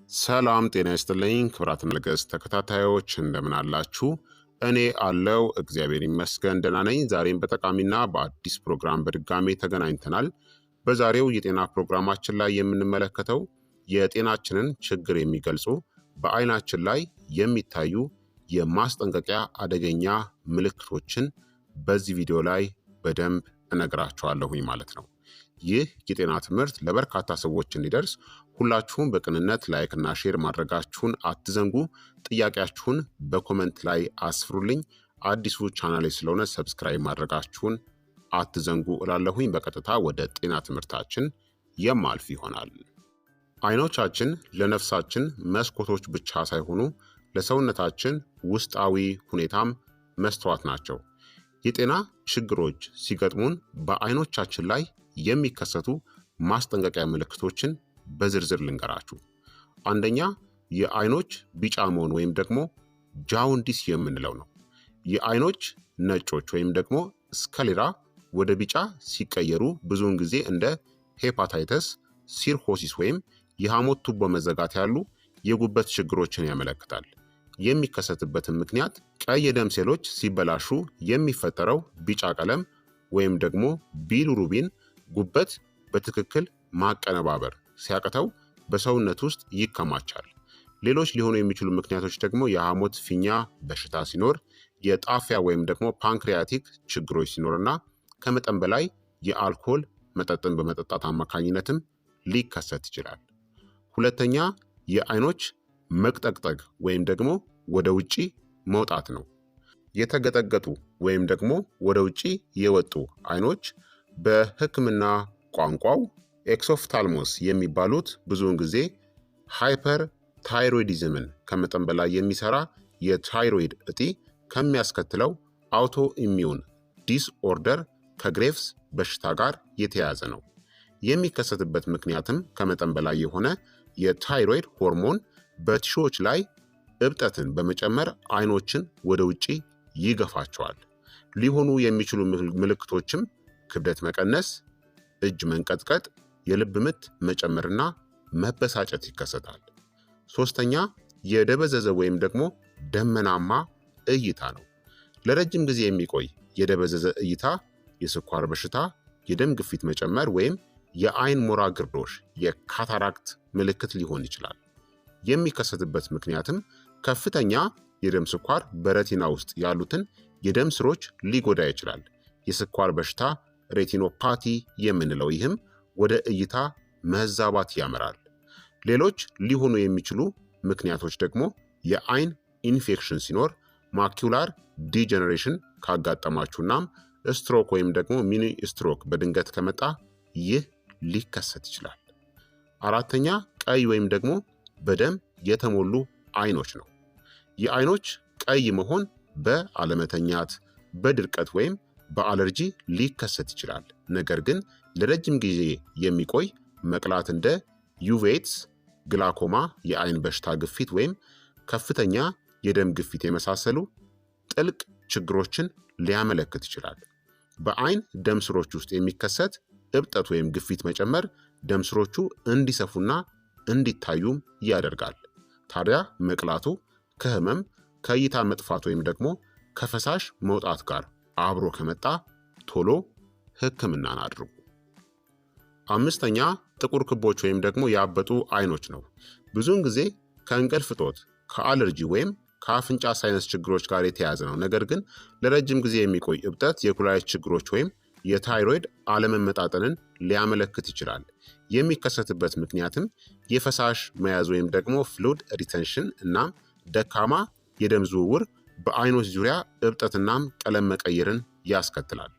ሰላም ጤና ይስጥልኝ ክብራትና ንገሥት ተከታታዮች እንደምን አላችሁ? እኔ አለው እግዚአብሔር ይመስገን ደህና ነኝ። ዛሬም በጠቃሚና በአዲስ ፕሮግራም በድጋሜ ተገናኝተናል። በዛሬው የጤና ፕሮግራማችን ላይ የምንመለከተው የጤናችንን ችግር የሚገልጹ በአይናችን ላይ የሚታዩ የማስጠንቀቂያ አደገኛ ምልክቶችን በዚህ ቪዲዮ ላይ በደንብ እነግራችኋለሁኝ ማለት ነው። ይህ የጤና ትምህርት ለበርካታ ሰዎች እንዲደርስ ሁላችሁም በቅንነት ላይክ እና ሼር ማድረጋችሁን አትዘንጉ። ጥያቄያችሁን በኮመንት ላይ አስፍሩልኝ። አዲሱ ቻናሌ ስለሆነ ሰብስክራይብ ማድረጋችሁን አትዘንጉ እላለሁኝ። በቀጥታ ወደ ጤና ትምህርታችን የማልፍ ይሆናል። አይኖቻችን ለነፍሳችን መስኮቶች ብቻ ሳይሆኑ ለሰውነታችን ውስጣዊ ሁኔታም መስተዋት ናቸው። የጤና ችግሮች ሲገጥሙን በአይኖቻችን ላይ የሚከሰቱ ማስጠንቀቂያ ምልክቶችን በዝርዝር ልንገራችሁ። አንደኛ የአይኖች ቢጫ መሆን ወይም ደግሞ ጃውንዲስ የምንለው ነው። የአይኖች ነጮች ወይም ደግሞ ስከሌራ ወደ ቢጫ ሲቀየሩ ብዙውን ጊዜ እንደ ሄፓታይተስ፣ ሲርሆሲስ ወይም የሐሞት ቱቦ መዘጋት ያሉ የጉበት ችግሮችን ያመለክታል። የሚከሰትበትን ምክንያት ቀይ የደም ሴሎች ሲበላሹ የሚፈጠረው ቢጫ ቀለም ወይም ደግሞ ቢሊሩቢን ጉበት በትክክል ማቀነባበር ሲያቅተው በሰውነት ውስጥ ይከማቻል። ሌሎች ሊሆኑ የሚችሉ ምክንያቶች ደግሞ የሐሞት ፊኛ በሽታ ሲኖር፣ የጣፊያ ወይም ደግሞ ፓንክሪያቲክ ችግሮች ሲኖርና ከመጠን በላይ የአልኮል መጠጥን በመጠጣት አማካኝነትም ሊከሰት ይችላል። ሁለተኛ የአይኖች መቅጠቅጠግ ወይም ደግሞ ወደ ውጪ መውጣት ነው። የተገጠገጡ ወይም ደግሞ ወደ ውጪ የወጡ አይኖች በሕክምና ቋንቋው ኤክሶፍታልሞስ የሚባሉት ብዙውን ጊዜ ሃይፐር ታይሮይዲዝምን ከመጠን በላይ የሚሰራ የታይሮይድ እጢ ከሚያስከትለው አውቶ ኢሚዩን ዲስኦርደር ከግሬቭስ በሽታ ጋር የተያያዘ ነው። የሚከሰትበት ምክንያትም ከመጠን በላይ የሆነ የታይሮይድ ሆርሞን በቲሾዎች ላይ እብጠትን በመጨመር አይኖችን ወደ ውጪ ይገፋቸዋል። ሊሆኑ የሚችሉ ምልክቶችም ክብደት መቀነስ፣ እጅ መንቀጥቀጥ፣ የልብ ምት መጨመርና መበሳጨት ይከሰታል። ሶስተኛ የደበዘዘ ወይም ደግሞ ደመናማ እይታ ነው። ለረጅም ጊዜ የሚቆይ የደበዘዘ እይታ የስኳር በሽታ፣ የደም ግፊት መጨመር ወይም የአይን ሞራ ግርዶሽ የካታራክት ምልክት ሊሆን ይችላል። የሚከሰትበት ምክንያትም ከፍተኛ የደም ስኳር በሬቲና ውስጥ ያሉትን የደም ስሮች ሊጎዳ ይችላል። የስኳር በሽታ ሬቲኖፓቲ የምንለው ይህም ወደ እይታ መዛባት ያመራል። ሌሎች ሊሆኑ የሚችሉ ምክንያቶች ደግሞ የአይን ኢንፌክሽን ሲኖር፣ ማኪውላር ዲጀነሬሽን ካጋጠማችሁናም ስትሮክ ወይም ደግሞ ሚኒ ስትሮክ በድንገት ከመጣ ይህ ሊከሰት ይችላል። አራተኛ ቀይ ወይም ደግሞ በደም የተሞሉ አይኖች ነው። የአይኖች ቀይ መሆን በአለመተኛት፣ በድርቀት ወይም በአለርጂ ሊከሰት ይችላል። ነገር ግን ለረጅም ጊዜ የሚቆይ መቅላት እንደ ዩቬትስ፣ ግላኮማ፣ የአይን በሽታ፣ ግፊት ወይም ከፍተኛ የደም ግፊት የመሳሰሉ ጥልቅ ችግሮችን ሊያመለክት ይችላል። በአይን ደም ስሮች ውስጥ የሚከሰት እብጠት ወይም ግፊት መጨመር ደም ስሮቹ እንዲሰፉና እንዲታዩም ያደርጋል። ታዲያ መቅላቱ ከህመም፣ ከእይታ መጥፋት ወይም ደግሞ ከፈሳሽ መውጣት ጋር አብሮ ከመጣ ቶሎ ሕክምናን አድርጉ። አምስተኛ ጥቁር ክቦች ወይም ደግሞ ያበጡ አይኖች ነው። ብዙውን ጊዜ ከእንቅልፍ እጦት፣ ከአለርጂ ወይም ከአፍንጫ ሳይነስ ችግሮች ጋር የተያያዘ ነው። ነገር ግን ለረጅም ጊዜ የሚቆይ እብጠት፣ የኩላሊት ችግሮች ወይም የታይሮይድ አለመመጣጠንን ሊያመለክት ይችላል። የሚከሰትበት ምክንያትም የፈሳሽ መያዝ ወይም ደግሞ ፍሉድ ሪተንሽን እናም ደካማ የደም ዝውውር በአይኖች ዙሪያ እብጠትናም ቀለም መቀየርን ያስከትላል።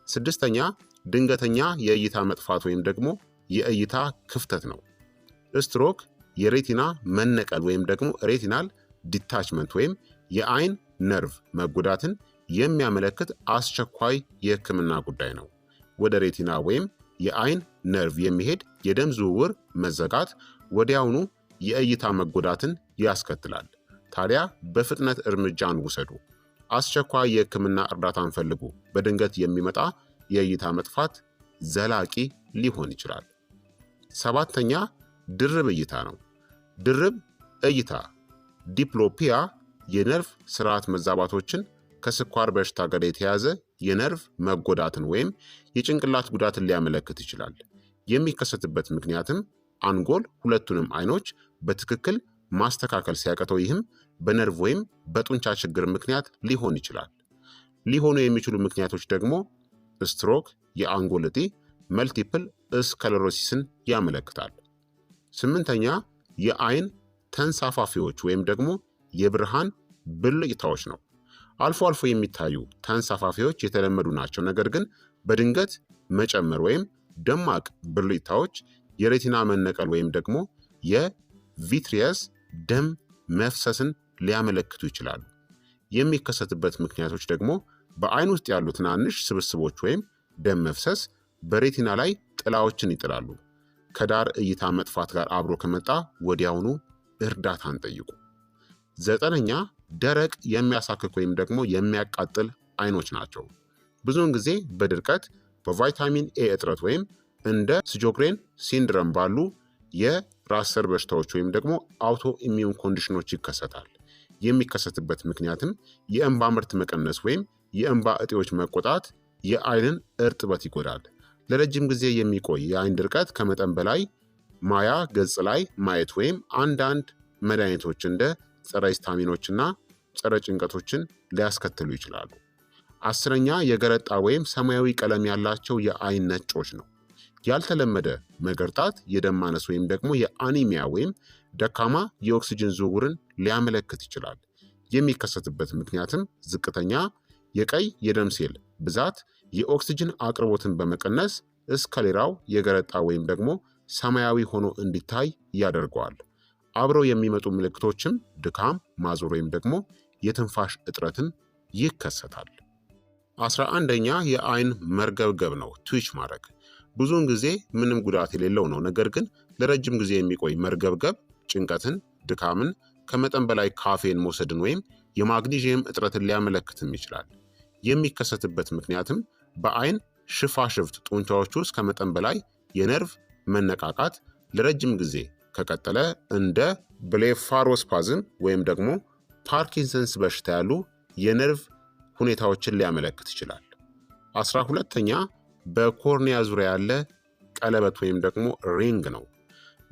ስድስተኛ ድንገተኛ የእይታ መጥፋት ወይም ደግሞ የእይታ ክፍተት ነው። ስትሮክ የሬቲና መነቀል ወይም ደግሞ ሬቲናል ዲታችመንት ወይም የአይን ነርቭ መጎዳትን የሚያመለክት አስቸኳይ የህክምና ጉዳይ ነው። ወደ ሬቲና ወይም የአይን ነርቭ የሚሄድ የደም ዝውውር መዘጋት ወዲያውኑ የእይታ መጎዳትን ያስከትላል። ታዲያ በፍጥነት እርምጃን ውሰዱ። አስቸኳይ የህክምና እርዳታን ፈልጉ። በድንገት የሚመጣ የእይታ መጥፋት ዘላቂ ሊሆን ይችላል። ሰባተኛ ድርብ እይታ ነው። ድርብ እይታ ዲፕሎፒያ የነርቭ ስርዓት መዛባቶችን ከስኳር በሽታ ጋር የተያዘ የነርቭ መጎዳትን ወይም የጭንቅላት ጉዳትን ሊያመለክት ይችላል። የሚከሰትበት ምክንያትም አንጎል ሁለቱንም አይኖች በትክክል ማስተካከል ሲያቅተው፣ ይህም በነርቭ ወይም በጡንቻ ችግር ምክንያት ሊሆን ይችላል። ሊሆኑ የሚችሉ ምክንያቶች ደግሞ ስትሮክ፣ የአንጎል እጢ፣ መልቲፕል ስክለሮሲስን ያመለክታል። 8ኛ የአይን ተንሳፋፊዎች ወይም ደግሞ የብርሃን ብልጭታዎች ነው። አልፎ አልፎ የሚታዩ ተንሳፋፊዎች የተለመዱ ናቸው። ነገር ግን በድንገት መጨመር ወይም ደማቅ ብልጭታዎች የሬቲና መነቀል ወይም ደግሞ የቪትሪየስ ደም መፍሰስን ሊያመለክቱ ይችላሉ። የሚከሰትበት ምክንያቶች ደግሞ በአይን ውስጥ ያሉ ትናንሽ ስብስቦች ወይም ደም መፍሰስ በሬቲና ላይ ጥላዎችን ይጥላሉ። ከዳር እይታ መጥፋት ጋር አብሮ ከመጣ ወዲያውኑ እርዳታን ጠይቁ። 9ኛ ደረቅ የሚያሳክክ ወይም ደግሞ የሚያቃጥል አይኖች ናቸው። ብዙውን ጊዜ በድርቀት በቫይታሚን ኤ እጥረት ወይም እንደ ስጆግሬን ሲንድረም ባሉ የራስ ሰር በሽታዎች ወይም ደግሞ አውቶ ኢሚዩን ኮንዲሽኖች ይከሰታል። የሚከሰትበት ምክንያትም የእንባ ምርት መቀነስ ወይም የእንባ እጢዎች መቆጣት የአይንን እርጥበት ይጎዳል። ለረጅም ጊዜ የሚቆይ የአይን ድርቀት ከመጠን በላይ ማያ ገጽ ላይ ማየት ወይም አንዳንድ መድኃኒቶች እንደ ጸረ ሂስታሚኖችና ጸረ ጭንቀቶችን ሊያስከትሉ ይችላሉ። 10ኛ የገረጣ ወይም ሰማያዊ ቀለም ያላቸው የአይን ነጮች ነው። ያልተለመደ መገርጣት የደም ማነስ ወይም ደግሞ የአኒሚያ ወይም ደካማ የኦክስጅን ዝውውርን ሊያመለክት ይችላል። የሚከሰትበት ምክንያትም ዝቅተኛ የቀይ የደም ሴል ብዛት የኦክስጅን አቅርቦትን በመቀነስ እስከሌላው የገረጣ ወይም ደግሞ ሰማያዊ ሆኖ እንዲታይ ያደርገዋል። አብረው የሚመጡ ምልክቶችም ድካም፣ ማዞር ወይም ደግሞ የትንፋሽ እጥረትን ይከሰታል። 11ኛ የአይን መርገብገብ ነው። ትዊች ማድረግ ብዙውን ጊዜ ምንም ጉዳት የሌለው ነው። ነገር ግን ለረጅም ጊዜ የሚቆይ መርገብገብ ጭንቀትን፣ ድካምን፣ ከመጠን በላይ ካፌን መውሰድን ወይም የማግኒዥየም እጥረትን ሊያመለክትም ይችላል። የሚከሰትበት ምክንያትም በአይን ሽፋሽፍት ጡንቻዎች ውስጥ ከመጠን በላይ የነርቭ መነቃቃት ለረጅም ጊዜ ከቀጠለ እንደ ብሌፋሮስፓዝም ወይም ደግሞ ፓርኪንሰንስ በሽታ ያሉ የነርቭ ሁኔታዎችን ሊያመለክት ይችላል። 12ኛ በኮርኒያ ዙሪያ ያለ ቀለበት ወይም ደግሞ ሪንግ ነው።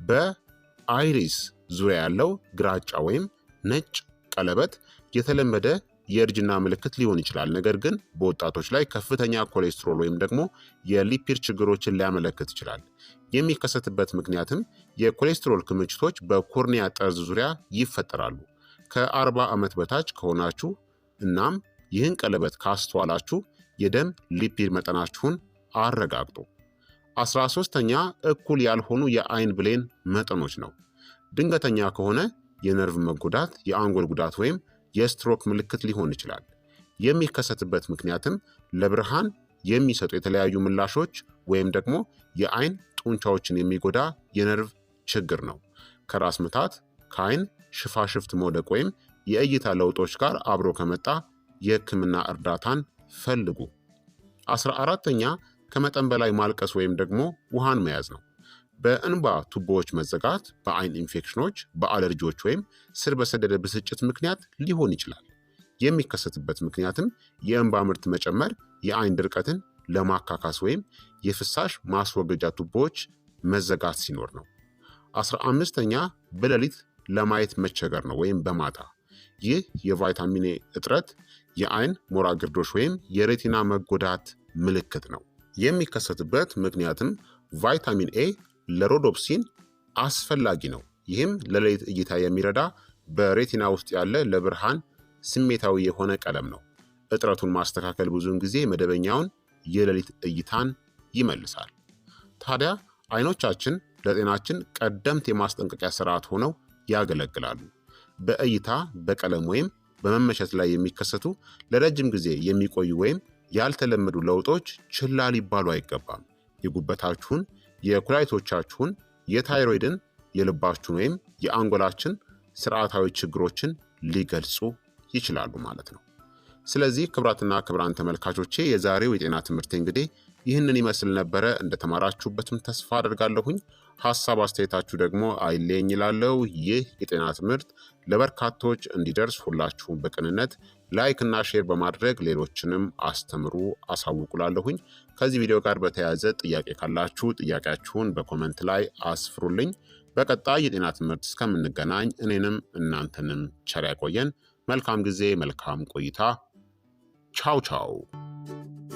በአይሪስ ዙሪያ ያለው ግራጫ ወይም ነጭ ቀለበት የተለመደ የእርጅና ምልክት ሊሆን ይችላል። ነገር ግን በወጣቶች ላይ ከፍተኛ ኮሌስትሮል ወይም ደግሞ የሊፒድ ችግሮችን ሊያመለክት ይችላል። የሚከሰትበት ምክንያትም የኮሌስትሮል ክምችቶች በኮርኒያ ጠርዝ ዙሪያ ይፈጠራሉ። ከ40 ዓመት በታች ከሆናችሁ እናም ይህን ቀለበት ካስተዋላችሁ የደም ሊፒድ መጠናችሁን አረጋግጡ። 13ኛ እኩል ያልሆኑ የአይን ብሌን መጠኖች ነው። ድንገተኛ ከሆነ የነርቭ መጎዳት፣ የአንጎል ጉዳት ወይም የስትሮክ ምልክት ሊሆን ይችላል። የሚከሰትበት ምክንያትም ለብርሃን የሚሰጡ የተለያዩ ምላሾች ወይም ደግሞ የአይን ጡንቻዎችን የሚጎዳ የነርቭ ችግር ነው። ከራስ ምታት፣ ከአይን ሽፋሽፍት መውደቅ ወይም የእይታ ለውጦች ጋር አብሮ ከመጣ የሕክምና እርዳታን ፈልጉ። 14ኛ ከመጠን በላይ ማልቀስ ወይም ደግሞ ውሃን መያዝ ነው። በእንባ ቱቦዎች መዘጋት፣ በአይን ኢንፌክሽኖች፣ በአለርጂዎች ወይም ስር በሰደደ ብስጭት ምክንያት ሊሆን ይችላል። የሚከሰትበት ምክንያትም የእንባ ምርት መጨመር የአይን ድርቀትን ለማካካስ ወይም የፍሳሽ ማስወገጃ ቱቦዎች መዘጋት ሲኖር ነው። 15ኛ በሌሊት ለማየት መቸገር ነው ወይም በማታ። ይህ የቫይታሚን ኤ እጥረት፣ የአይን ሞራ ግርዶሽ ወይም የሬቲና መጎዳት ምልክት ነው። የሚከሰትበት ምክንያትም ቫይታሚን ኤ ለሮዶፕሲን አስፈላጊ ነው። ይህም ለሌሊት እይታ የሚረዳ በሬቲና ውስጥ ያለ ለብርሃን ስሜታዊ የሆነ ቀለም ነው። እጥረቱን ማስተካከል ብዙውን ጊዜ መደበኛውን የሌሊት እይታን ይመልሳል። ታዲያ አይኖቻችን ለጤናችን ቀደምት የማስጠንቀቂያ ስርዓት ሆነው ያገለግላሉ። በእይታ በቀለም ወይም በመመቸት ላይ የሚከሰቱ ለረጅም ጊዜ የሚቆዩ ወይም ያልተለመዱ ለውጦች ችላ ሊባሉ አይገባም። የጉበታችሁን፣ የኩላሊቶቻችሁን፣ የታይሮይድን፣ የልባችሁን ወይም የአንጎላችን ስርዓታዊ ችግሮችን ሊገልጹ ይችላሉ ማለት ነው። ስለዚህ ክቡራትና ክቡራን ተመልካቾቼ የዛሬው የጤና ትምህርት እንግዲህ ይህንን ይመስል ነበረ። እንደተማራችሁበትም ተስፋ አድርጋለሁኝ። ሀሳብ አስተያየታችሁ ደግሞ አይለየኝ ይላለው። ይህ የጤና ትምህርት ለበርካቶች እንዲደርስ ሁላችሁም በቅንነት ላይክ እና ሼር በማድረግ ሌሎችንም አስተምሩ አሳውቁላለሁኝ። ከዚህ ቪዲዮ ጋር በተያያዘ ጥያቄ ካላችሁ ጥያቄያችሁን በኮመንት ላይ አስፍሩልኝ። በቀጣይ የጤና ትምህርት እስከምንገናኝ እኔንም እናንተንም ቸር ያቆየን። መልካም ጊዜ፣ መልካም ቆይታ። ቻው ቻው።